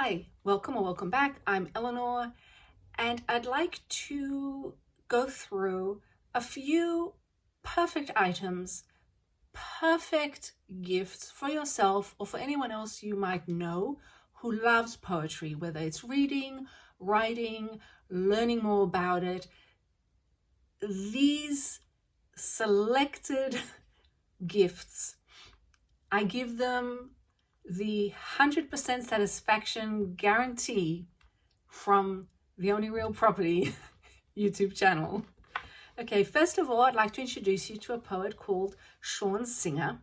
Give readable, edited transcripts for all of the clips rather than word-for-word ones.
Hi, welcome or welcome back. I'm Eleanor, and I'd like to go through a few perfect items, perfect gifts for yourself or for anyone else you might know who loves poetry, whether it's reading, writing, learning more about it. These selected gifts, I give them the 100% satisfaction guarantee from the Only Real Property YouTube channel. Okay, first of all, I'd like to introduce you to a poet called Sean Singer.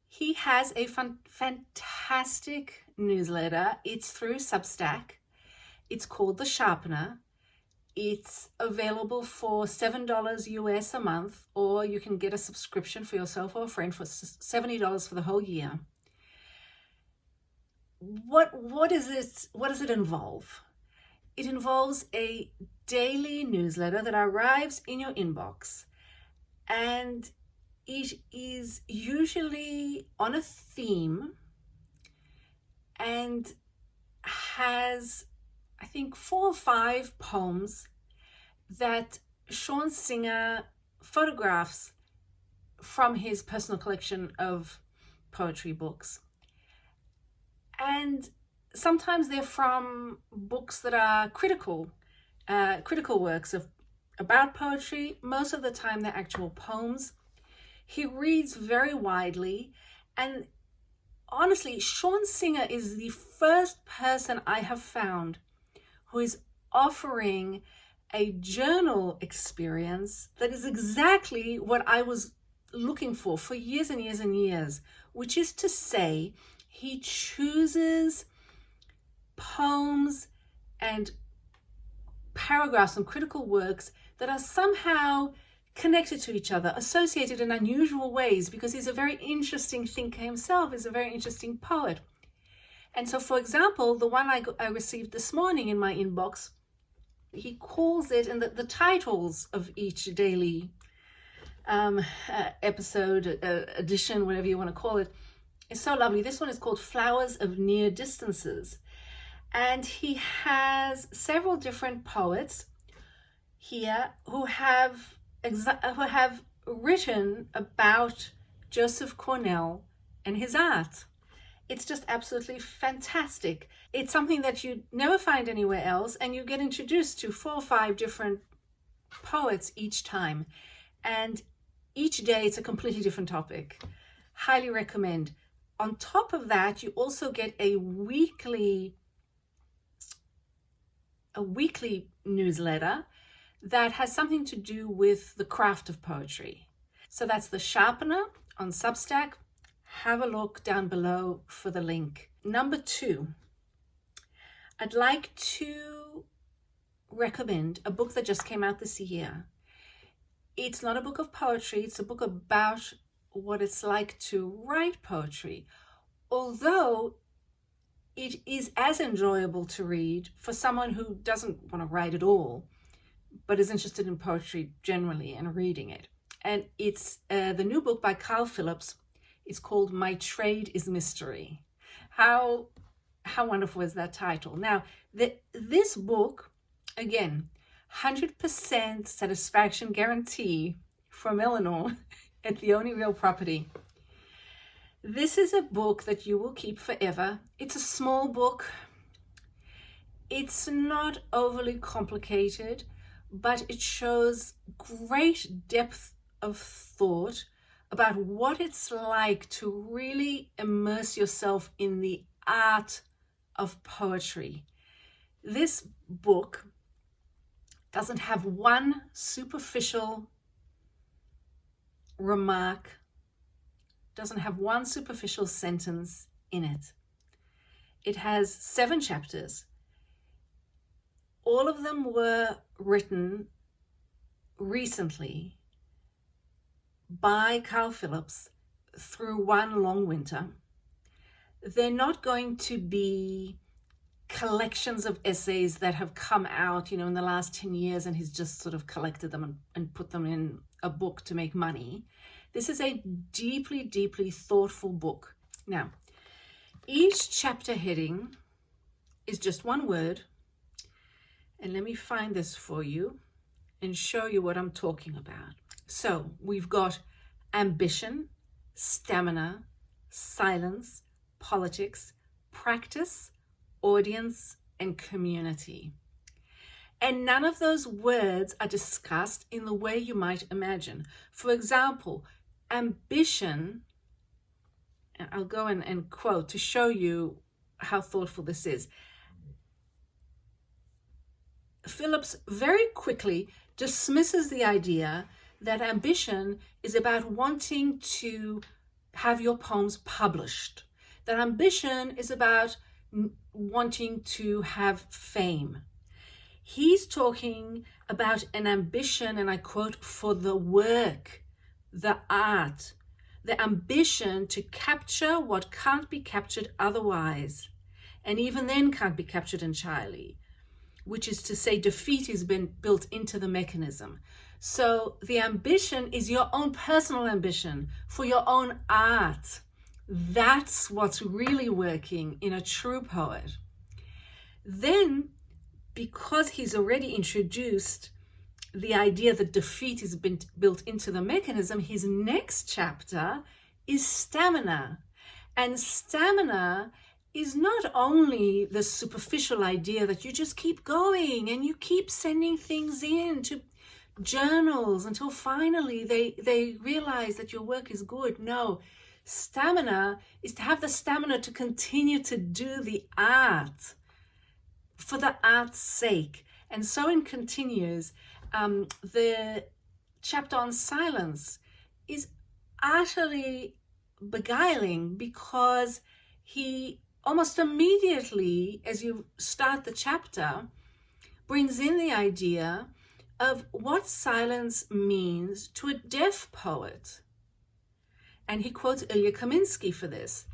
He has a fantastic newsletter. It's through Substack. It's called The Sharpener. It's available for $7 US a month, or you can get a subscription for yourself or a friend for $70 for the whole year. What does it involve? It involves a daily newsletter that arrives in your inbox, and it is usually on a theme and has, I think, 4 or 5 poems that Sean Singer photographs from his personal collection of poetry books. And sometimes they're from books that are critical works about poetry. Most of the time they're actual poems. He reads very widely, and honestly, Sean Singer is the first person I have found who is offering a journal experience that is exactly what I was looking for years and years and years, which is to say, he chooses poems and paragraphs and critical works that are somehow connected to each other, associated in unusual ways, because he's a very interesting thinker himself, he's a very interesting poet. And so, for example, the one I received this morning in my inbox, he calls it, and the titles of each daily episode, edition, whatever you want to call it, is so lovely. This one is called Flowers of Near Distances. And he has several different poets here who have written about Joseph Cornell and his art. It's just absolutely fantastic. It's something that you never find anywhere else, and you get introduced to 4 or 5 different poets each time. And each day it's a completely different topic. Highly recommend. On top of that, you also get a weekly newsletter that has something to do with the craft of poetry. So that's The Sharpener on Substack. Have a look down below for the link. Number 2, I'd like to recommend a book that just came out this year. It's not a book of poetry, it's a book about what it's like to write poetry, although it is as enjoyable to read for someone who doesn't want to write at all, but is interested in poetry generally and reading it. And it's the new book by Phillips. It's called My Trade is Mystery. How wonderful is that title? Now, this book, again, 100% satisfaction guarantee from Eleanor at The Only Real Property. This is a book that you will keep forever. It's a small book. It's not overly complicated, but it shows great depth of thought about what it's like to really immerse yourself in the art of poetry. This book doesn't have one superficial remark, doesn't have one superficial sentence in it. It has 7 chapters. All of them were written recently by Phillips through one long winter. They're not going to be collections of essays that have come out, in the last 10 years, and he's just sort of collected them and put them in a book to make money. This is a deeply, deeply thoughtful book. Now, each chapter heading is just one word. And let me find this for you and show you what I'm talking about. So we've got ambition, stamina, silence, politics, practice, audience, and community. And none of those words are discussed in the way you might imagine. For example, ambition, and I'll go and quote to show you how thoughtful this is. Phillips very quickly dismisses the idea that ambition is about wanting to have your poems published, that ambition is about wanting to have fame. He's talking about an ambition, and I quote, for the work, the art, the ambition to capture what can't be captured otherwise, and even then can't be captured entirely, which is to say defeat has been built into the mechanism. So the ambition is your own personal ambition for your own art. That's what's really working in a true poet. Then, because he's already introduced the idea that defeat has been built into the mechanism, his next chapter is stamina. And stamina is not only the superficial idea that you just keep going and you keep sending things in to journals until finally they realize that your work is good. No, stamina is to have the stamina to continue to do the art for the art's sake. And so it continues. The chapter on silence is utterly beguiling because he almost immediately, as you start the chapter, brings in the idea of what silence means to a deaf poet. And he quotes Ilya Kaminsky for this.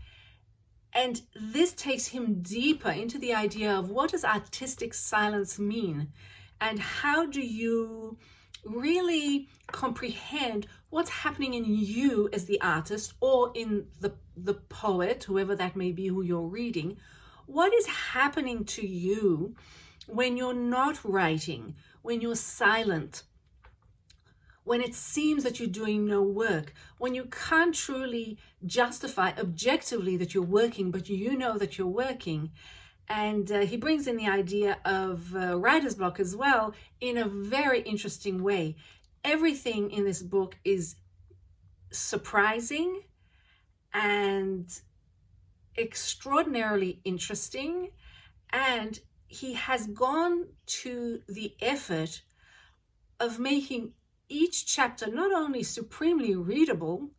And this takes him deeper into the idea of what does artistic silence mean, and how do you really comprehend what's happening in you as the artist, or in the poet, whoever that may be who you're reading. What is happening to you when you're not writing, when you're silent, when it seems that you're doing no work, when you can't truly justify objectively that you're working, but you know that you're working. And he brings in the idea of writer's block as well in a very interesting way. Everything in this book is surprising and extraordinarily interesting. And he has gone to the effort of making each chapter not only supremely readable,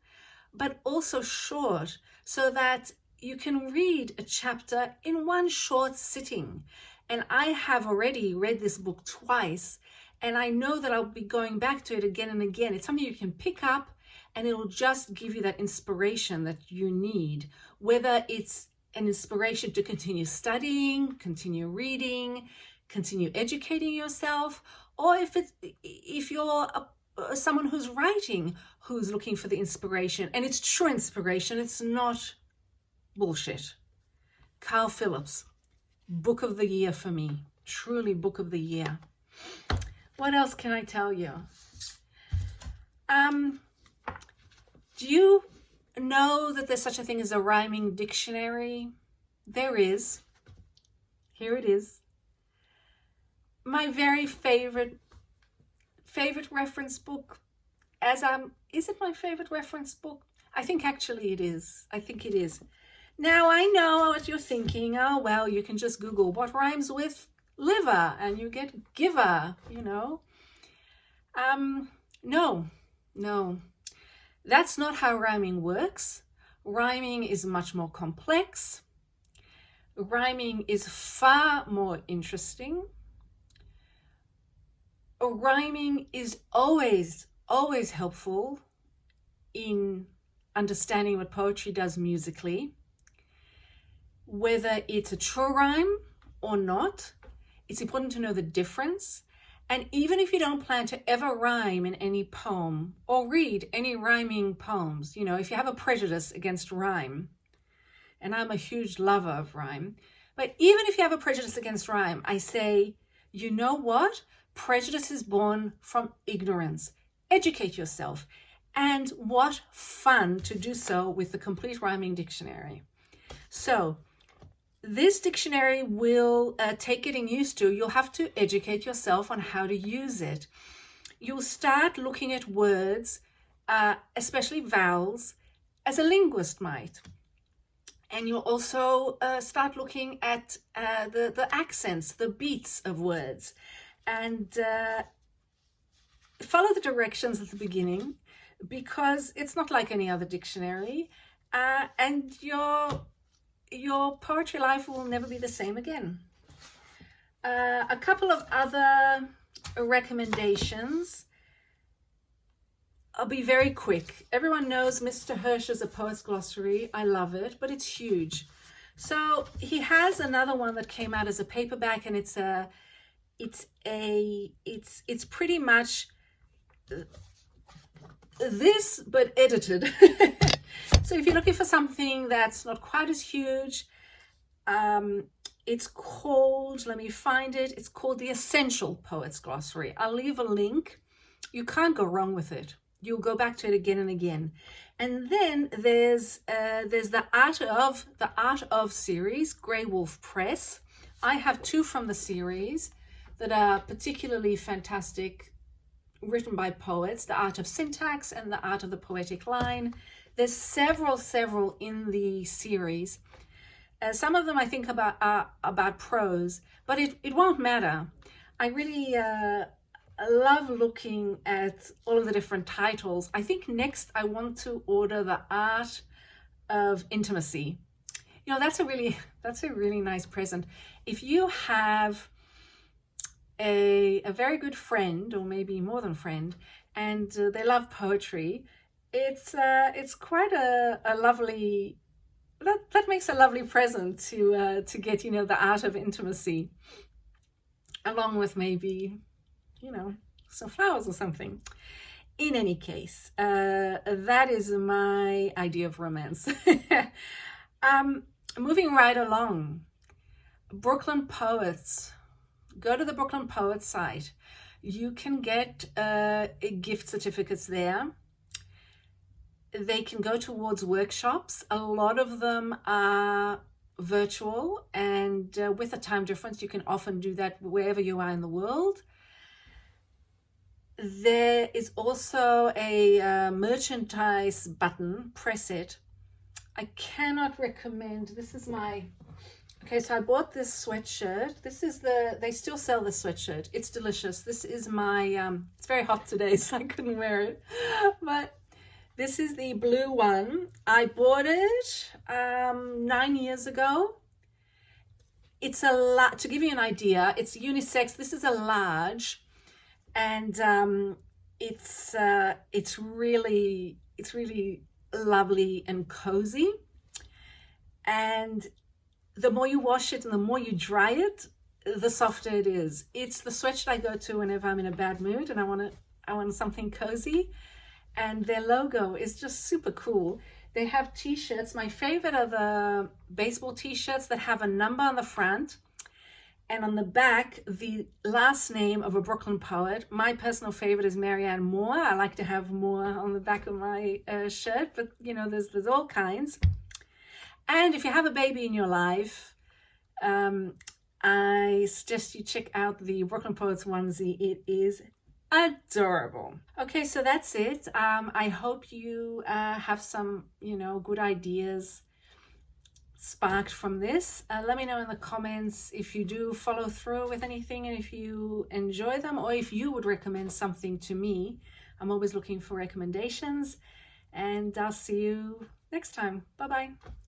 but also short, so that you can read a chapter in one short sitting. And I have already read this book twice, and I know that I'll be going back to it again and again. It's something you can pick up, and it'll just give you that inspiration that you need, whether it's an inspiration to continue studying, continue reading, continue educating yourself, or if you're someone who's writing, who's looking for the inspiration, and it's true inspiration, it's not bullshit. Carl Phillips, book of the year for me, truly book of the year. What else can I tell you? Do you know that there's such a thing as a rhyming dictionary? There is. Here it is. My very favorite reference book. Is it my favorite reference book? I think actually it is. I think it is. Now I know what you're thinking. Oh, well, you can just Google what rhymes with liver and you get giver, you know. No. That's not how rhyming works. Rhyming is much more complex. Rhyming is far more interesting. Rhyming is always helpful in understanding what poetry does musically. Whether it's a true rhyme or not, it's important to know the difference. And even if you don't plan to ever rhyme in any poem or read any rhyming poems, you know, if you have a prejudice against rhyme, and I'm a huge lover of rhyme, But even if you have a prejudice against rhyme, I say, you know what? Prejudice is born from ignorance. Educate yourself. And what fun to do so with the Complete Rhyming Dictionary. So this dictionary will take getting used to. You'll have to educate yourself on how to use it. You'll start looking at words, especially vowels, as a linguist might. And you'll also start looking at the accents, the beats of words, and follow the directions at the beginning, because it's not like any other dictionary, and your poetry life will never be the same again. A couple of other recommendations. I'll be very quick. Everyone knows Mr. Hirsch is a poet's glossary. I love it, but it's huge. So he has another one that came out as a paperback, and it's pretty much this, but edited. So if you're looking for something that's not quite as huge, it's called, let me find it. It's called the Essential Poet's Glossary. I'll leave a link. You can't go wrong with it. You'll go back to it again and again. And then there's the Art of series, Graywolf Press. I have two from the series that are particularly fantastic, written by poets, The Art of Syntax and The Art of the Poetic Line. There's several in the series. Some of them I think are about prose, but it won't matter. I really I love looking at all of the different titles. I think next I want to order The Art of Intimacy. You know, that's a really nice present. If you have a very good friend, or maybe more than friend, and they love poetry, it's quite a lovely, that makes a lovely present to get, you know, The Art of Intimacy, along with maybe, you know, some flowers or something. In any case, that is my idea of romance. Moving right along, Brooklyn Poets. Go to the Brooklyn Poets site. You can get gift certificates there. They can go towards workshops. A lot of them are virtual, and with a time difference, you can often do that wherever you are in the world. There is also a merchandise button. Press it. I cannot recommend. This is my... Okay, so I bought this sweatshirt. This is they still sell this sweatshirt. It's delicious. This is my, it's very hot today, so I couldn't wear it. But this is the blue one. I bought it 9 years ago. It's a lot, to give you an idea, it's unisex. This is a large, and it's really lovely and cozy. And the more you wash it and the more you dry it, the softer it is. It's the sweatshirt I go to whenever I'm in a bad mood and I want something cozy. And their logo is just super cool. They have t-shirts. My favorite are the baseball t-shirts that have a number on the front, and on the back, the last name of a Brooklyn poet. My personal favorite is Marianne Moore. I like to have Moore on the back of my shirt, but you know, there's all kinds. And if you have a baby in your life, I suggest you check out the Brooklyn Poets onesie. It is adorable. Okay, so that's it. I hope you have some, you know, good ideas sparked from this. Let me know in the comments if you do follow through with anything and if you enjoy them, or if you would recommend something to me. I'm always looking for recommendations, and I'll see you next time. Bye-bye.